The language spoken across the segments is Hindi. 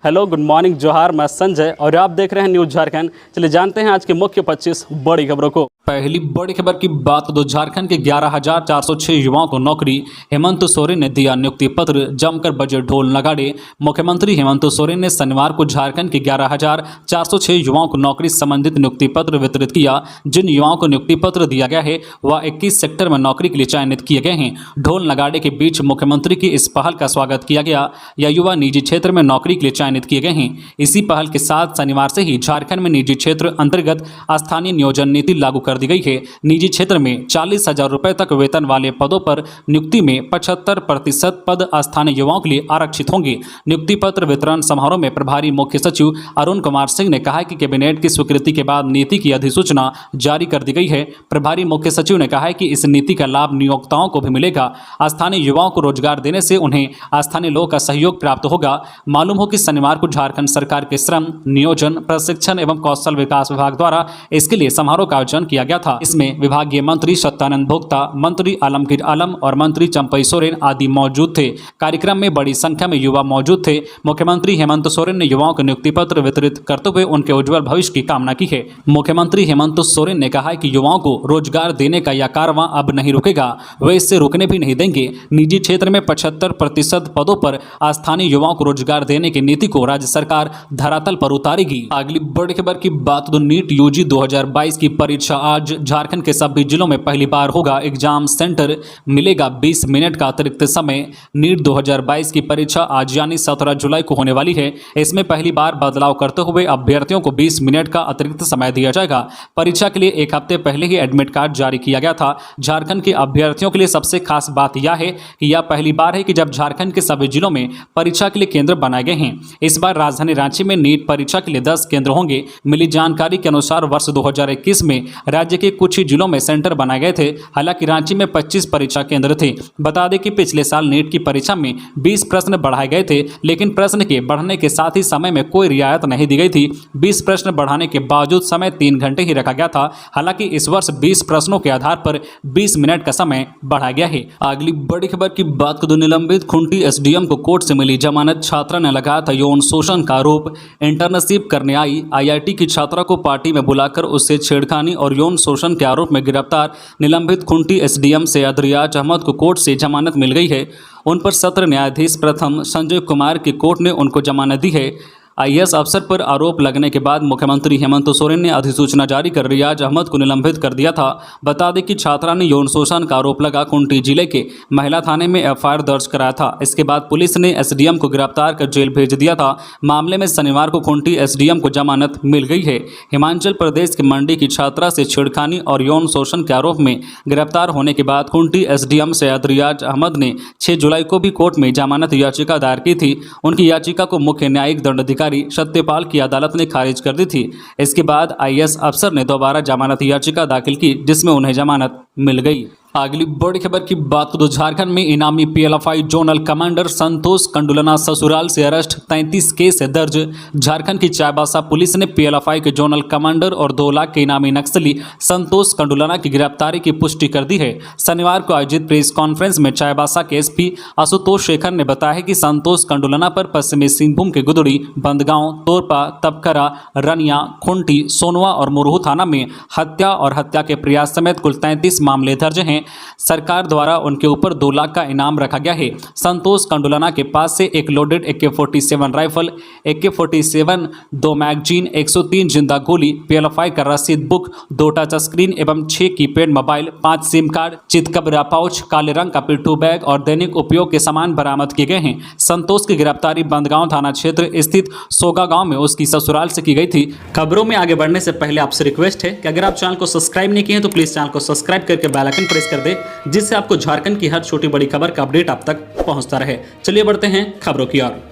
हेलो, गुड मॉर्निंग, जोहार। मैं संजय और आप देख रहे हैं न्यूज़ झारखंड। चलिए जानते हैं आज के मुख्य 25 बड़ी खबरों को। पहली बड़ी खबर की बात तो झारखंड के 11,406 युवाओं को नौकरी। हेमंत सोरेन ने दिया नियुक्ति पत्र, जमकर बजे ढोल नगाड़े। मुख्यमंत्री हेमंत सोरेन ने शनिवार को झारखंड के 11,406 युवाओं को नौकरी संबंधित नियुक्ति पत्र वितरित किया। जिन युवाओं को नियुक्ति पत्र दिया गया है वह 21 सेक्टर में नौकरी के लिए चयनित किए गए हैं। ढोल नगाड़े के बीच मुख्यमंत्री की इस पहल का स्वागत किया गया। यह युवा निजी क्षेत्र में नौकरी के लिए चयनित किए गए हैं। इसी पहल के साथ शनिवार से ही झारखंड में निजी क्षेत्र अंतर्गत स्थानीय नियोजन नीति लागू कर दी गई है। निजी क्षेत्र में 40,000 रुपए तक वेतन वाले पदों पर नियुक्ति में 75% पद स्थानीय युवाओं के लिए आरक्षित होंगे। नियुक्ति पत्र वितरण समारोह में प्रभारी मुख्य सचिव अरुण कुमार सिंह ने कहा कि कैबिनेट की स्वीकृति के बाद नीति की अधिसूचना जारी कर दी गई है। प्रभारी मुख्य सचिव ने कहा है कि इस नीति का लाभ नियोक्ताओं को भी मिलेगा। स्थानीय युवाओं को रोजगार देने से उन्हें स्थानीय लोगों का सहयोग प्राप्त होगा। मालूम हो कि शनिवार को झारखंड सरकार के श्रम, नियोजन, प्रशिक्षण एवं कौशल विकास विभाग द्वारा इसके लिए समारोह का आयोजन किया गया था। इसमें विभागीय मंत्री सत्यानंद भोक्ता, मंत्री आलमगीर आलम और मंत्री चंपई सोरेन आदि मौजूद थे। कार्यक्रम में बड़ी संख्या में युवा मौजूद थे। मुख्यमंत्री हेमंत सोरेन ने युवाओं को नियुक्ति पत्र वितरित करते हुए उनके उज्जवल भविष्य की कामना की है। मुख्यमंत्री हेमंत सोरेन ने कहा है कि युवाओं को रोजगार देने का यह कारवां अब नहीं रुकेगा, वे इससे रुकने भी नहीं देंगे। निजी क्षेत्र में 75% पदों पर स्थानीय युवाओं को रोजगार देने की नीति को राज्य सरकार धरातल पर उतारेगी। अगली बड़ी खबर की बात तो नीट यूजी 2022 की परीक्षा आज झारखंड के सभी जिलों में पहली बार होगा। एग्जाम सेंटर मिलेगा 20 मिनट का अतिरिक्त समय। नीट 2022 की परीक्षा आज यानी 17 जुलाई को होने वाली है। इसमें पहली बार बदलाव करते हुए अभ्यर्थियों को 20 मिनट का अतिरिक्त समय दिया जाएगा। परीक्षा के लिए एक हफ्ते पहले ही एडमिट कार्ड जारी किया गया था। झारखंड के अभ्यर्थियों के लिए सबसे खास बात यह है कि यह पहली बार है कि जब झारखंड के सभी जिलों में परीक्षा के लिए केंद्र बनाए गए हैं। इस बार राजधानी रांची में नीट परीक्षा के लिए 10 केंद्र होंगे। मिली जानकारी के अनुसार वर्ष 2021 में राज्य के कुछ ही जिलों में सेंटर बनाए गए थे। हालांकि रांची में 25 परीक्षा केंद्र थे। बता दें कि पिछले साल नीट की परीक्षा में 20 प्रश्न बढ़ाए गए थे, लेकिन प्रश्न के बढ़ने के साथ ही समय में कोई रियायत नहीं दी गई थी। 20 प्रश्न बढ़ाने के बावजूद समय 3 घंटे ही रखा गया था। हालांकि इस वर्ष 20 प्रश्नों के आधार पर 20 मिनट का समय बढ़ाया गया है। अगली बड़ी खबर की बात करें, निलंबित खुंटी एसडीएम को कोर्ट से मिली जमानत। छात्रा ने लगाया था यौन शोषण का आरोप। इंटर्नशिप करने आई आईआईटी की छात्रा को पार्टी में बुलाकर उससे छेड़खानी और यौन शोषण के आरोप में गिरफ्तार निलंबित खुंटी एसडीएम सैयद रियाज अहमद को कोर्ट से जमानत मिल गई है। उन पर सत्र न्यायाधीश प्रथम संजय कुमार की कोर्ट ने उनको जमानत दी है। आईएएस अफसर पर आरोप लगने के बाद मुख्यमंत्री हेमंत सोरेन ने अधिसूचना जारी कर रियाज अहमद को निलंबित कर दिया था। बता दें कि छात्रा ने यौन शोषण का आरोप लगा खुंटी जिले के महिला थाने में एफआईआर दर्ज कराया था। इसके बाद पुलिस ने एसडीएम को गिरफ्तार कर जेल भेज दिया था। मामले में शनिवार को खुंटी एसडीएम को जमानत मिल गई है। हिमाचल प्रदेश के मंडी की छात्रा से छेड़खानी और यौन शोषण के आरोप में गिरफ्तार होने के बाद खुंटी एसडीएम सैयद रियाज अहमद ने 6 जुलाई को भी कोर्ट में जमानत याचिका दायर की थी। उनकी याचिका को मुख्य न्यायिक दंडाधिकारी सत्यपाल की अदालत ने खारिज कर दी थी। इसके बाद आईएएस अफसर ने दोबारा जमानत याचिका दाखिल की, जिसमें उन्हें जमानत मिल गई। अगली बड़ी खबर की बात तो झारखंड में इनामी पीएलएफआई जोनल कमांडर संतोष कंडुलना ससुराल से अरेस्ट, 33 केस दर्ज। झारखंड की चाईबासा पुलिस ने पीएलएफआई के जोनल कमांडर और 2 लाख के इनामी नक्सली संतोष कंडुलना की गिरफ्तारी की पुष्टि कर दी है। शनिवार को आयोजित प्रेस कॉन्फ्रेंस में चाईबासा के एसपी आशुतोष शेखर ने बताया कि संतोष कंडुलना पर पश्चिमी सिंहभूम के गुदड़ी, बंदगांव, तोरपा, तपकरा, रनिया, खुंटी, सोनवा और मुरहू थाना में हत्या और हत्या के प्रयास समेत कुल 33 मामले दर्ज हैं। सरकार द्वारा उनके ऊपर 2 लाख का इनाम रखा गया है। संतोष कंडुलना के पास से एक loaded AK-47 rifle, AK-47, 2 magazine, 103 जिंदा गोली, पीएलएफआई का रसीद बुक, 2 टच स्क्रीन एवं 6 कीपैड मोबाइल, 5 सिम कार्ड, चितकबरा पाउच, काले रंग का पिट्ठू बैग और दैनिक उपयोग के सामान बरामद किए गए हैं। संतोष की गिरफ्तारी बंदगांव थाना क्षेत्र स्थित सोगा गांव में उसकी ससुराल से की गई थी। खबरों में आगे बढ़ने से पहले आपसे रिक्वेस्ट है कि अगर आप चैनल को सब्सक्राइब नहीं किए हैं तो प्लीज चैनल को सब्सक्राइब करके बेल आइकन प्रेस कर दे, जिससे आपको झारखंड की हर छोटी बड़ी खबर का अपडेट आप तक पहुंचता रहे। चलिए बढ़ते हैं खबरों की ओर।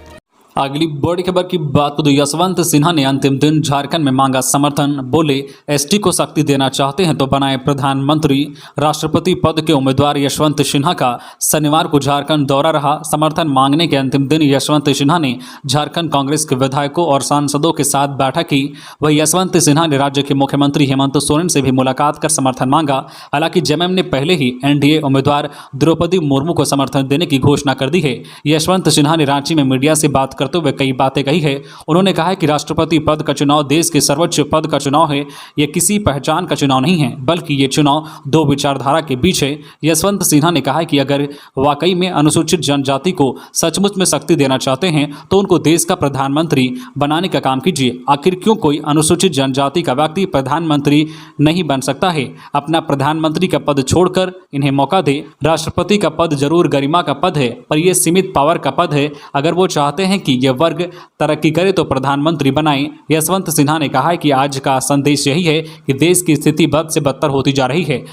अगली बड़ी खबर की बात तो यशवंत सिन्हा ने अंतिम दिन झारखंड में मांगा समर्थन। बोले एसटी को शक्ति देना चाहते हैं तो बनाए प्रधानमंत्री। राष्ट्रपति पद के उम्मीदवार यशवंत सिन्हा का शनिवार को झारखंड दौरा रहा। समर्थन मांगने के अंतिम दिन यशवंत सिन्हा ने झारखंड कांग्रेस के विधायकों और सांसदों के साथ बैठक की। वही यशवंत सिन्हा ने राज्य के मुख्यमंत्री हेमंत सोरेन से भी मुलाकात कर समर्थन मांगा। हालांकि जेएमएम ने पहले ही एनडीए उम्मीदवार द्रौपदी मुर्मू को समर्थन देने की घोषणा कर दी है। यशवंत सिन्हा ने रांची में मीडिया से बात करते हुए कई बातें कही है। उन्होंने कहा है कि राष्ट्रपति पद का चुनाव देश के सर्वोच्च पद का चुनाव है। यह किसी पहचान का चुनाव नहीं है, बल्कि ये चुनाव दो विचारधारा के बीच है। यशवंत सिन्हा ने कहा कि अगर वाकई में अनुसूचित जनजाति को सचमुच में शक्ति देना चाहते हैं तो उनको देश का प्रधानमंत्री बनाने का काम कीजिए। आखिर क्यों कोई अनुसूचित जनजाति का व्यक्ति प्रधानमंत्री नहीं बन सकता है? अपना प्रधानमंत्री का पद छोड़कर इन्हें मौका दे। राष्ट्रपति का पद जरूर गरिमा का पद है, पर यह सीमित पावर का पद है। अगर वो चाहते हैं कि यह वर्ग तरक्की करे तो प्रधानमंत्री बनाएं। यशवंत सिन्हा ने कहा है कि आज का संदेश यही है कि देश की स्थिति बद से बदतर होती जा रही है।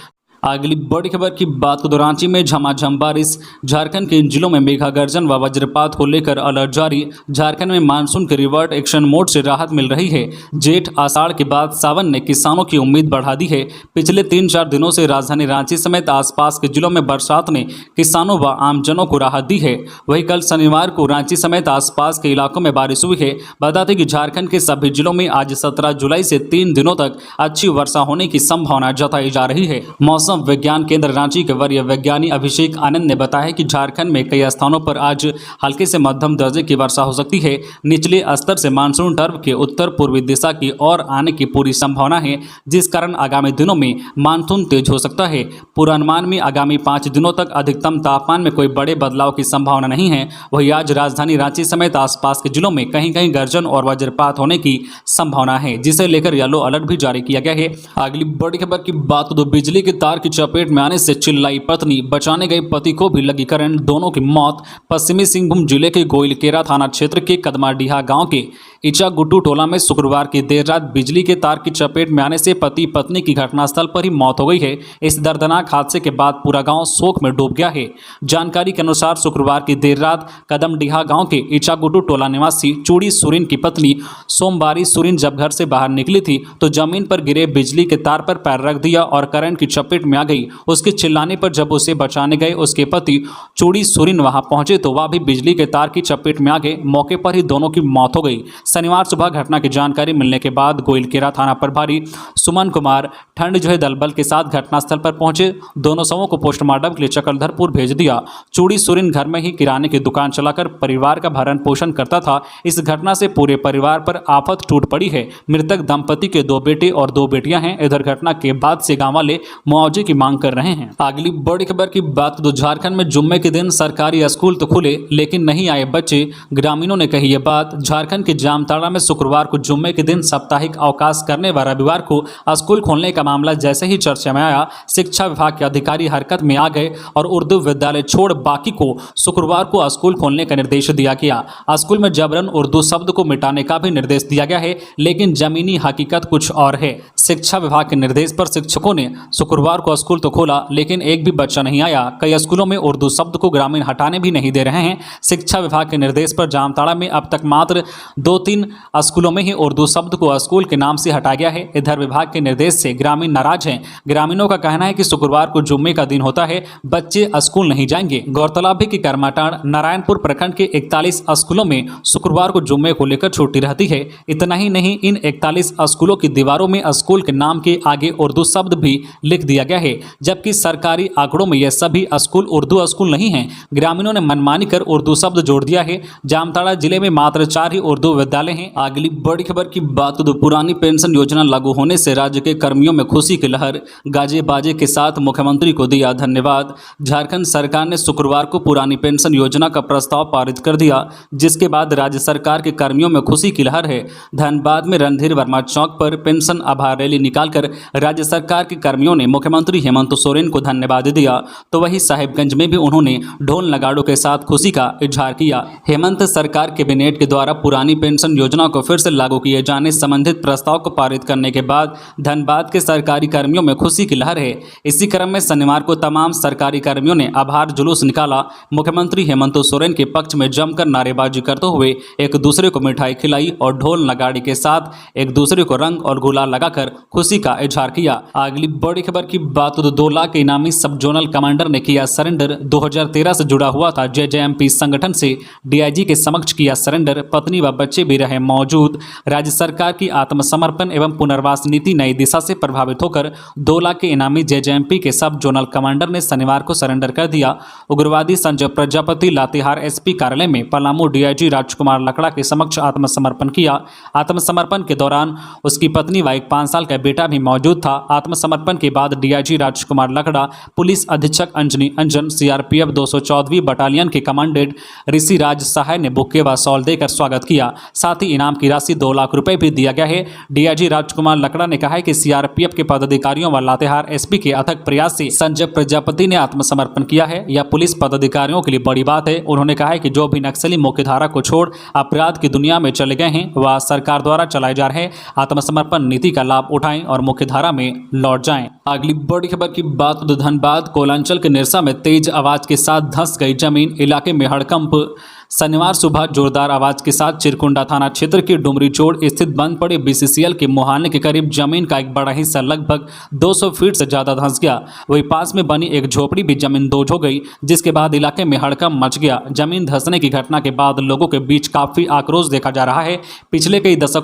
अगली बड़ी खबर की बात को रांची में झमाझम बारिश। झारखंड के इन जिलों में मेघा गर्जन व वज्रपात को लेकर अलर्ट जारी। झारखंड में मानसून के रिवर्ट एक्शन मोड से राहत मिल रही है। जेठ आषाढ़ के बाद सावन ने किसानों की उम्मीद बढ़ा दी है। पिछले 3-4 दिनों से राजधानी रांची समेत आसपास के जिलों में बरसात ने किसानों व आमजनों को राहत दी है। वहीं कल शनिवार को रांची समेत आसपास के इलाकों में बारिश हुई है। बता दें कि झारखंड के सभी जिलों में आज 17 जुलाई से 3 दिनों तक अच्छी वर्षा होने की संभावना जताई जा रही है। मौसम विज्ञान केंद्र रांची के वरीय वैज्ञानिक अभिषेक आनंद ने बताया कि झारखंड में कई स्थानों पर आज हल्के से मध्यम दर्जे की वर्षा हो सकती है। निचले स्तर से मानसून टर्व के उत्तर पूर्वी दिशा की ओर आने की पूरी संभावना है, जिस कारण आगामी दिनों में मानसून तेज हो सकता है। पूर्वानुमान में आगामी 5 दिनों तक अधिकतम तापमान में कोई बड़े बदलाव की संभावना नहीं है। वहीं आज राजधानी रांची समेत आसपास के जिलों में कहीं कहीं गर्जन और वज्रपात होने की संभावना है, जिसे लेकर येलो अलर्ट भी जारी किया गया है। अगली बड़ी खबर की बात तो बिजली के तार की चपेट में आने से चिल्लाई पत्नी, बचाने गए पति को भी लगी करंट, दोनों की मौत। पश्चिमी सिंहभूम जिले के गोइलकेरा थाना क्षेत्र के कदमाडीहा गांव के इचागुट्टू टोला में शुक्रवार की देर रात बिजली के तार की चपेट में आने से पति पत्नी की घटनास्थल पर ही मौत हो गई है। इस दर्दनाक हादसे के बाद पूरा गांव शोक में डूब गया है। जानकारी के अनुसार शुक्रवार की देर रात कदमडीहा गांव के इचागुट्टू टोला निवासी चूड़ी सुरीन की पत्नी सोमवारी सुरीन जब घर से बाहर निकली थी तो जमीन पर गिरे बिजली के तार पर पैर रख दिया और करंट की चपेट में आ गई। उसके चिल्लाने पर जब उसे बचाने गए उसके पति चूड़ी सुरीन वहां पहुंचे तो वह भी बिजली के तार की चपेट में आ गए। मौके पर ही दोनों की मौत हो गई। शनिवार सुबह घटना की जानकारी मिलने के बाद गोइलकेरा थाना प्रभारी सुमन कुमार ठंड दलबल के साथ घटनास्थल पर पहुंचे। दोनों शवों को पोस्टमार्टम के लिए चक्रधरपुर भेज दिया। चूड़ी सुरीन घर में ही किराने की दुकान चलाकर परिवार का भरण पोषण करता था। इस घटना से पूरे परिवार पर आफत टूट पड़ी है। मृतक दंपति के 2 बेटे और 2 बेटियां हैं। इधर घटना के बाद से गांव वाले मुआवजे की मांग कर रहे हैं। अगली बड़ी खबर की बात तो झारखंड में जुम्मे के दिन सरकारी स्कूल तो खुले लेकिन नहीं आए बच्चे। ग्रामीणों ने कही यह बात। झारखंड के जामताड़ा में शुक्रवार को जुम्मे के दिन साप्ताहिक अवकाश करने व रविवार को स्कूल खोलने का मामला जैसे ही चर्चा में आया, शिक्षा विभाग के अधिकारी हरकत में आ गए और उर्दू विद्यालय छोड़ बाकी को शुक्रवार को स्कूल खोलने का निर्देश दिया गया। स्कूल में जबरन उर्दू शब्द को मिटाने का भी निर्देश दिया गया है, लेकिन जमीनी हकीकत कुछ और है। शिक्षा विभाग के निर्देश पर शिक्षकों ने शुक्रवार को स्कूल तो खोला लेकिन एक भी बच्चा नहीं आया। कई स्कूलों में उर्दू शब्द को ग्रामीण हटाने भी नहीं दे रहे हैं। शिक्षा विभाग के निर्देश पर जामताड़ा में अब तक मात्र 2-3 स्कूलों में ही उर्दू शब्द को स्कूल के नाम से हटाया गया है। इधर विभाग के निर्देश से ग्रामीण नाराज हैं। ग्रामीणों का कहना है कि शुक्रवार को जुम्मे का दिन होता है, बच्चे स्कूल नहीं जाएंगे। गौरतलब है कि करमाटांड़ नारायणपुर प्रखंड के 41 स्कूलों में शुक्रवार को जुम्मे को लेकर छुट्टी रहती है। इतना ही नहीं, इन 41 स्कूलों की दीवारों में स्कूल के नाम के आगे उर्दू शब्द भी लिख दिया गया है, जबकि सरकारी आंकड़ों में यह सभी स्कूल उर्दू स्कूल नहीं हैं। ग्रामीणों ने मनमानी कर उर्दू शब्द जोड़ दिया है। जामताड़ा जिले में मात्र 4 ही उर्दू विद्यालय हैं। अगली बड़ी खबर की बात तो पुरानी पेंशन योजना लागू होने से राज्य के कर्मियों में खुशी की लहर। गाजे बाजे के साथ मुख्यमंत्री को दिया धन्यवाद। झारखंड सरकार ने शुक्रवार को पुरानी पेंशन योजना का प्रस्ताव पारित कर दिया, जिसके बाद राज्य सरकार के कर्मियों में खुशी की लहर है। धनबाद में रणधीर वर्मा चौक पर पेंशन आभार रैली निकालकर राज्य सरकार के कर्मियों ने मुख्यमंत्री हेमंत सोरेन को धन्यवाद दिया। तो वहीं साहिबगंज में भी उन्होंने ढोल नगाड़ों के साथ खुशी का इजहार किया। हेमंत सरकार कैबिनेट के द्वारा पुरानी पेंशन योजना को फिर से लागू किए जाने संबंधित प्रस्ताव को पारित करने के बाद धनबाद के सरकारी कर्मियों में खुशी की लहर है। इसी क्रम में शनिवार को तमाम सरकारी कर्मियों ने आभार जुलूस निकाला। मुख्यमंत्री हेमंत सोरेन के पक्ष में जमकर नारेबाजी करते हुए एक दूसरे को मिठाई खिलाई और ढोल नगाड़ी के साथ एक दूसरे को रंग और गुलाल लगाकर खुशी का इजहार किया। अगली बड़ी खबर की बात तो 2 लाख के इनामी सब जोनल कमांडर ने किया सरेंडर। 2013 से जुड़ा हुआ था जेजेएमपी संगठन से, डीआईजी के समक्ष किया सरेंडर। पत्नी व बच्चे भी रहे मौजूद। राज्य सरकार की आत्मसमर्पण एवं पुनर्वास नीति नई दिशा से प्रभावित होकर 2 लाख के इनामी जेजेएमपी के सब जोनल कमांडर ने शनिवार को सरेंडर कर दिया। उग्रवादी संजय प्रजापति लातेहार एसपी कार्यालय में पलामू डीआईजी राजकुमार लकड़ा के समक्ष आत्मसमर्पण किया। आत्मसमर्पण के दौरान उसकी पत्नी व एक 5 साल का बेटा भी मौजूद था। आत्मसमर्पण के बाद डीआईजी राजकुमार लकड़ा, पुलिस अधीक्षक अंजनी अंजन, सीआरपीएफ 214वीं बटालियन के कमांडेंट ऋषिराज सहाय ने बुक्के व शॉल देकर स्वागत किया। साथ ही इनाम की राशि 2 लाख रुपए भी दिया गया है। डीआईजी राजकुमार लकड़ा ने कहा है कि सीआरपीएफ के पदाधिकारियों व लातेहार एसपी के अथक प्रयास से संजय प्रजापति ने आत्मसमर्पण किया है। यह पुलिस पदाधिकारियों के लिए बड़ी बात है। उन्होंने कहा है कि जो भी नक्सली मुख्यधारा को छोड़ अपराध की दुनिया में चले गए हैं, वह सरकार द्वारा चलाए जा रहे आत्मसमर्पण नीति का लाभ उठाएं और मुख्यधारा में लौट जाएं। अगली बड़ी खबर की बात तो धनबाद कोलांचल के निरसा में तेज आवाज के साथ धंस गई जमीन। इलाके में हड़कंप। शनिवार सुबह जोरदार आवाज के साथ चिरकुंडा थाना क्षेत्र के डुमरी चोड़ स्थित बंद पड़े बीसीसीएल के मुहाने के करीब जमीन का एक बड़ा हिस्सा लगभग 200 फीट से ज्यादा धंस गया। वहीं पास में बनी एक झोपड़ी भी जमीन दोज हो गई, जिसके बाद इलाके में हड़कंप मच गया। जमीन धंसने की घटना के बाद लोगों के बीच काफी आक्रोश देखा जा रहा है। पिछले कई दशकों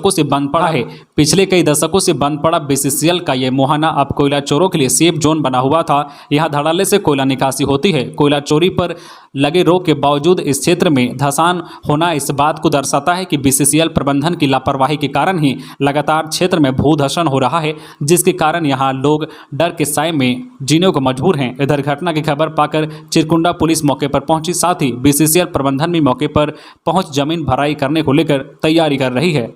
से बंद पड़ा बीसीसीएल का ये मुहाना अब कोयला चोरों के लिए सेफ जोन बना हुआ था। यहाँ धड़ल्ले से कोयला निकासी होती है। कोयला चोरी पर लगे रोक के बावजूद इस क्षेत्र में धंसान होना इस बात को दर्शाता है कि बीसीसीएल प्रबंधन की लापरवाही के कारण ही लगातार क्षेत्र में भूधसन हो रहा है, जिसके कारण यहां लोग डर के साए में जीने को मजबूर हैं। इधर घटना की खबर पाकर चिरकुंडा पुलिस मौके पर पहुंची, साथ ही बीसीसीएल प्रबंधन भी मौके पर पहुंच जमीन भराई करने को लेकर तैयारी कर रही है।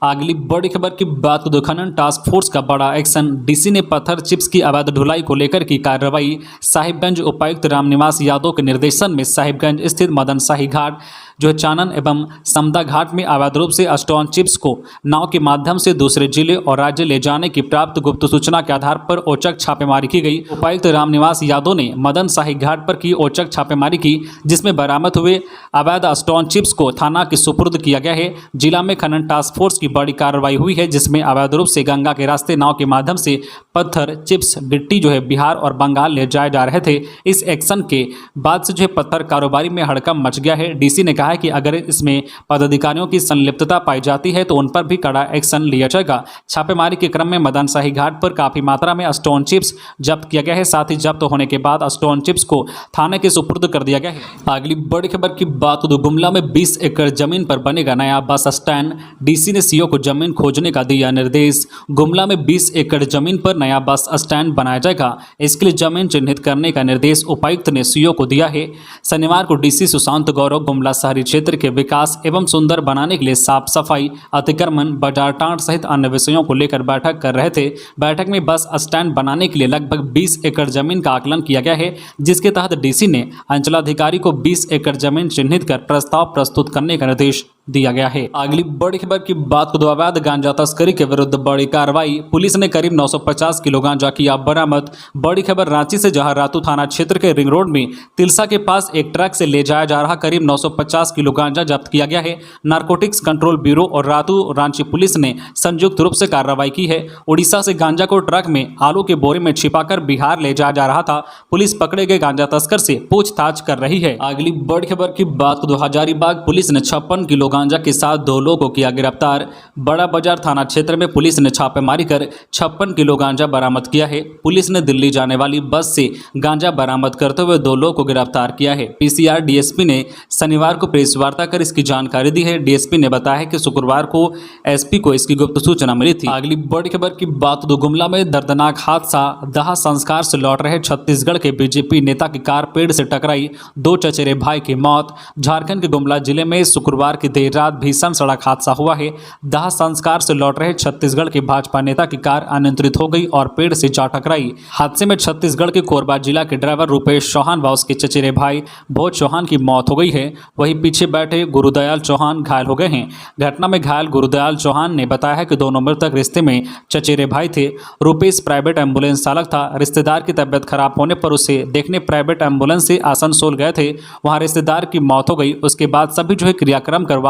अगली बड़ी खबर की बात तो खनन टास्क फोर्स का बड़ा एक्शन। डीसी ने पत्थर चिप्स की अवैध ढुलाई को लेकर की कार्रवाई। साहिबगंज उपायुक्त रामनिवास यादव के निर्देशन में साहिबगंज स्थित मदन शाही घाट, जो चानन एवं समदा घाट में अवैध रूप से स्टोन चिप्स को नाव के माध्यम से दूसरे जिले और राज्य ले जाने की प्राप्त गुप्त सूचना के आधार पर औचक छापेमारी की गई। उपायुक्त रामनिवास यादव ने मदन शाही घाट पर की औचक छापेमारी की, जिसमें बरामद हुए अवैध स्टोन चिप्स को थाना के सुपुर्द किया गया है। जिला में खनन टास्क फोर्स की बड़ी कार्रवाई हुई है, जिसमें अवैध रूप से गंगा के रास्ते नाव के माध्यम से पत्थर चिप्स गिट्टी बिहार और बंगाल ले जाए जा रहे थे। इस एक्शन के बाद से पत्थर कारोबारी में हड़कंप मच गया है। डीसी ने कहा है कि अगर इसमें पदाधिकारियों की संलिप्तता पाई जाती है तो उन पर भी कड़ा एक्शन लिया जाएगा। छापेमारी के क्रम में मदन शाही घाट पर काफी मात्रा में स्टोन चिप्स जब्त किया गया है। साथ ही जब्त होने के बाद स्टोन चिप्स को थाने के सुपुर्द कर दिया गया है। अगली बड़ी खबर की बात तो गुमला में 20 एकड़ जमीन पर बनेगा नया बस स्टैंड। डीसी ने सीओ को जमीन खोजने का दिया निर्देश। गुमला में 20 एकड़ जमीन पर नया बस स्टैंड बनाया जाएगा। इसके लिए जमीन चिन्हित करने का निर्देश उपायुक्त ने सीओ को दिया है। शनिवार को डीसी सुशांत गौरव गुमला शहरी क्षेत्र के विकास एवं सुंदर बनाने के लिए साफ सफाई, अतिक्रमण, बाजार टाँट सहित अन्य विषयों को लेकर बैठक कर रहे थे। बैठक में बस स्टैंड बनाने के लिए लगभग 20 एकड़ जमीन का आकलन किया गया है, जिसके तहत डीसी ने अंचलाधिकारी को 20 एकड़ जमीन चिन्हित कर प्रस्ताव प्रस्तुत करने का निर्देश दिया गया है। अगली बड़ी खबर की बात को अवैध गांजा तस्करी के विरुद्ध बड़ी कार्रवाई। पुलिस ने करीब 950 किलो गांजा किया बरामद। बड़ी खबर रांची से, जहां रातू थाना क्षेत्र के रिंग रोड में तिलसा के पास एक ट्रक से ले जाया जा रहा करीब 950 किलो गांजा जब्त किया गया है। नारकोटिक्स कंट्रोल ब्यूरो और रातू रांची पुलिस ने संयुक्त रूप से कार्रवाई की है। उड़ीसा से गांजा को ट्रक में आलू के बोरे में छिपाकर बिहार ले जाया जा रहा था। पुलिस पकड़े गए गांजा तस्कर से पूछताछ कर रही है। अगली बड़ी खबर की बात को हजारीबाग पुलिस ने 56 किलो गांजा के साथ 2 लोगों को किया गिरफ्तार। बड़ा बाजार थाना क्षेत्र में पुलिस ने छापेमारी कर 56 किलो गांजा बरामद किया है। पुलिस ने दिल्ली जाने वाली बस से गांजा बरामद करते हुए 2 लोगों को गिरफ्तार किया है। पीसीआर डीएसपी ने शनिवार को प्रेस वार्ता कर इसकी जानकारी दी है। डीएसपी ने बताया है कि शुक्रवार को एसपी को इसकी गुप्त सूचना मिली थी। अगली बड़ी खबर की बात तो गुमला में दर्दनाक हादसा। दाह संस्कार से लौट रहे छत्तीसगढ़ के बीजेपी नेता की कार पेड़ से टकराई, 2 चचेरे भाई की मौत। झारखंड के गुमला जिले में शुक्रवार की देर रात भीषण सड़क हादसा हुआ है। दाह संस्कार से लौट रहे छत्तीसगढ़ के भाजपा नेता की कार अनियंत्रित हो गई और पेड़ से जा टकराई। हादसे में छत्तीसगढ़ के कोरबा जिला के ड्राइवर रुपेश चौहान व उसके चचेरे भाई भोज चौहान की मौत हो गई है। वहीं पीछे बैठे गुरुदयाल चौहान घायल हो गए हैं। घटना में घायल गुरुदयाल चौहान ने बताया है कि दोनों मृतक रिश्ते में चचेरे भाई थे। रुपेश प्राइवेट एम्बुलेंस चालक था। रिश्तेदार की तबियत खराब होने पर उसे देखने प्राइवेट एम्बुलेंस से आसनसोल गए थे। वहां रिश्तेदार की मौत हो गई। उसके बाद सभी क्रियाक्रम कर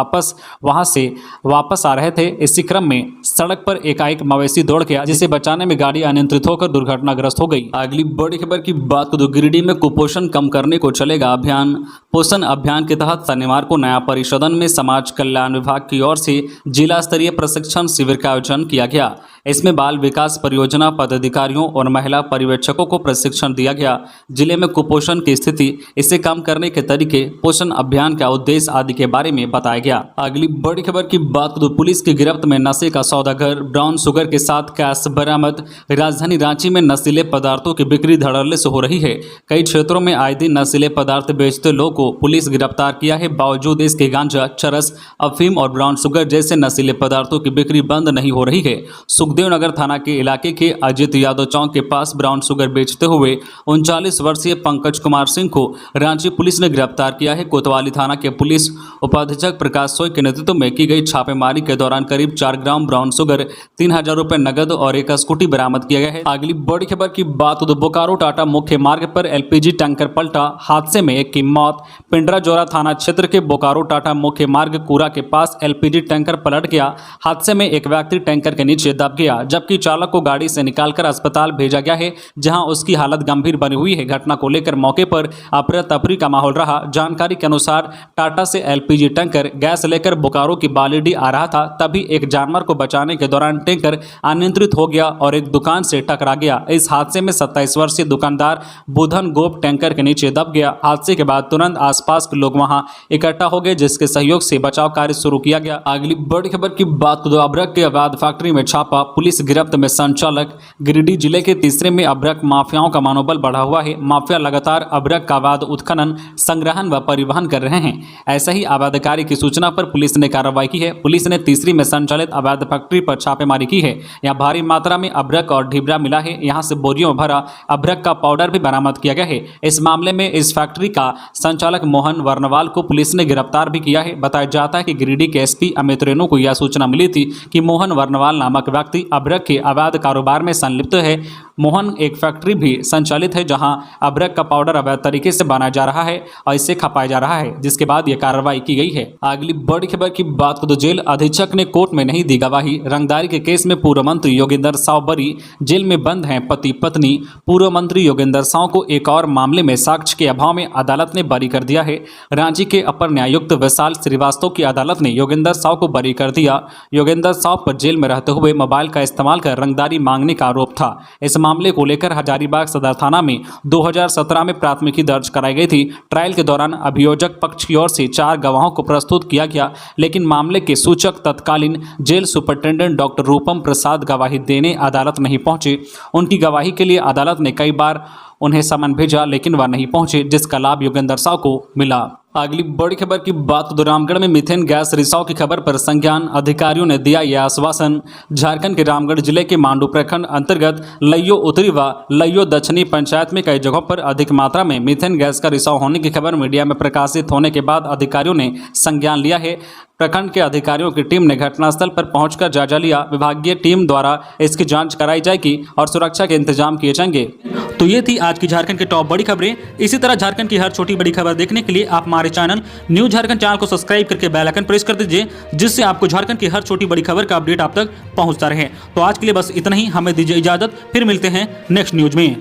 वहां से वापस आ रहे थे। इसी क्रम में सड़क पर एकाएक मवेशी दौड़ गया, जिसे बचाने में गाड़ी अनियंत्रित होकर दुर्घटनाग्रस्त हो गई। अगली बड़ी खबर की बात करें तो गिरिडीह में कुपोषण कम करने को चलेगा अभियान। पोषण अभियान के तहत शनिवार को नया परिसदन में समाज कल्याण विभाग की ओर से जिला स्तरीय प्रशिक्षण शिविर का आयोजन किया गया। इसमें बाल विकास परियोजना पदाधिकारियों और महिला पर्यवेक्षकों को प्रशिक्षण दिया गया। जिले में कुपोषण की स्थिति, इसे कम करने के तरीके, पोषण अभियान का उद्देश्य आदि के बारे में बताया गया। अगली बड़ी खबर की बात करें तो पुलिस की गिरफ्त में नशे का सौदागर, ब्राउन शुगर के साथ कैश बरामद। राजधानी रांची में नशीले पदार्थों की बिक्री धड़ल्ले से हो रही है। कई क्षेत्रों में आए दिन नशीले पदार्थ बेचते लोगों को पुलिस गिरफ्तार किया है। बावजूद इसके गांजा, चरस, अफीम और ब्राउन शुगर जैसे नशीले पदार्थों की बिक्री बंद नहीं हो रही है। सुखदेव नगर थाना के इलाके के अजित यादव चौक के पास ब्राउन शुगर बेचते हुए 39 वर्षीय पंकज कुमार सिंह को रांची पुलिस ने गिरफ्तार किया है। कोतवाली थाना के पुलिस उपाधीक्षक प्रकाश सोय के नेतृत्व में की गई छापेमारी के दौरान करीब 4 ग्राम ब्राउन शुगर, 3000 रुपए नगद और एक स्कूटी बरामद किया गया है। अगली बड़ी खबर की बात तो बोकारो टाटा मुख्य मार्ग पर एलपीजी टैंकर पलटा, हादसे में एक की मौत। पिंडरा जोरा थाना क्षेत्र के बोकारो टाटा मुख्य मार्ग कूरा के पास एलपीजी टैंकर पलट गया। हादसे में एक व्यक्ति टैंकर के नीचे दब गया, जबकि चालक को गाड़ी से निकालकर अस्पताल भेजा गया है, जहां उसकी हालत गंभीर बनी हुई है। घटना को लेकर मौके पर अफरा तफरी का माहौल रहा। जानकारी के अनुसार टाटा से एलपीजी टैंकर गैस लेकर बोकारो की बालीडीह आ रहा था, तभी एक जानवर को बचाने के दौरान टैंकर अनियंत्रित हो गया और एक दुकान से टकरा गया। इस हादसे में 27 वर्षीय दुकानदार बुधन गोप टैंकर के नीचे दब गया। हादसे के बाद तुरंत आसपास के लोग वहां इकट्ठा हो गए, जिसके सहयोग से बचाव कार्य शुरू किया गया। अगली बड़ी खबर की बात तो अभ्रक के अवैध फैक्ट्री में छापा, पुलिस गिरफ्त में संचालक। गिरिडीह जिले के तीसरे में अभ्रक माफियाओं का मनोबल बढ़ा हुआ है। माफिया लगातार अभ्रक का अवैध उत्खनन, संग्रहण व परिवहन कर रहे हैं। ऐसा ही अवैध कार्य की सूचना पर पुलिस ने कार्रवाई की है। पुलिस ने तीसरी में संचालित अवैध फैक्ट्री पर छापेमारी की है। यहाँ भारी मात्रा में अभ्रक और ढिबरा मिला है। यहाँ से बोरियों में भरा अभ्रक का पाउडर भी बरामद किया गया है। इस मामले में इस फैक्ट्री का संचालक मोहन वर्णवाल को पुलिस ने गिरफ्तार भी किया है। बताया जाता है कि गिरिडीह के एसपी अमित रेणु को यह सूचना मिली थी कि मोहन वर्णवाल नामक व्यक्ति अभ्रक के अवैध कारोबार में संलिप्त है। मोहन एक फैक्ट्री भी संचालित है, जहां अभ्रक का पाउडर अवैध तरीके से बनाया जा रहा है और इसे खपाया जा रहा है, जिसके बाद यह कार्रवाई की गई है। अगली बड़ी खबर की बात करें तो जेल अधीक्षक ने कोर्ट में नहीं दी गवाही। रंगदारी के केस में पूर्व मंत्री योगेंद्र साव बरी, जेल में बंद हैं पति पत्नी। पूर्व मंत्री योगेंद्र साव को एक और मामले में साक्ष्य के अभाव में अदालत ने बरी कर दिया है। रांची के अपर न्यायायुक्त विशाल श्रीवास्तव की अदालत ने योगेंद्र साव को बरी कर दिया। योगेंद्र साव पर जेल में रहते हुए मोबाइल का इस्तेमाल कर रंगदारी मांगने का आरोप था। इस मामले को लेकर हजारीबाग सदर थाना में 2017 में प्राथमिकी दर्ज कराई गई थी। ट्रायल के दौरान अभियोजक पक्ष की ओर से 4 गवाहों को प्रस्तुत किया गया, लेकिन मामले के सूचक तत्कालीन जेल सुपरिटेंडेंट डॉक्टर रूपम प्रसाद गवाही देने अदालत नहीं पहुंचे। उनकी गवाही के लिए अदालत ने कई बार उन्हें समन भेजा, लेकिन वह नहीं पहुंचे, जिसका लाभ योगेंद्र साव को मिला। अगली बड़ी खबर की बात तो रामगढ़ में मीथेन गैस रिसाव की खबर पर संज्ञान, अधिकारियों ने दिया यह आश्वासन। झारखंड के रामगढ़ जिले के मांडू प्रखंड अंतर्गत लइयो उत्तरी व लइयो दक्षिणी पंचायत में कई जगहों पर अधिक मात्रा में मीथेन गैस का रिसाव होने की खबर मीडिया में प्रकाशित होने के बाद अधिकारियों ने संज्ञान लिया है। प्रखंड के अधिकारियों की टीम ने घटनास्थल पर पहुंचकर जायजा लिया। विभागीय टीम द्वारा इसकी जांच कराई जाएगी और सुरक्षा के इंतजाम किए जाएंगे। तो ये थी आज की झारखंड की टॉप बड़ी खबरें। इसी तरह झारखंड की हर छोटी बड़ी खबर देखने के लिए आप हमारे चैनल न्यूज झारखंड चैनल को सब्सक्राइब करके बेल आइकन प्रेस कर दीजिए, जिससे आपको झारखंड की हर छोटी बड़ी खबर का अपडेट आप तक पहुंचता रहे। तो आज के लिए बस इतना ही, हमें दीजिए इजाजत, फिर मिलते हैं नेक्स्ट न्यूज में।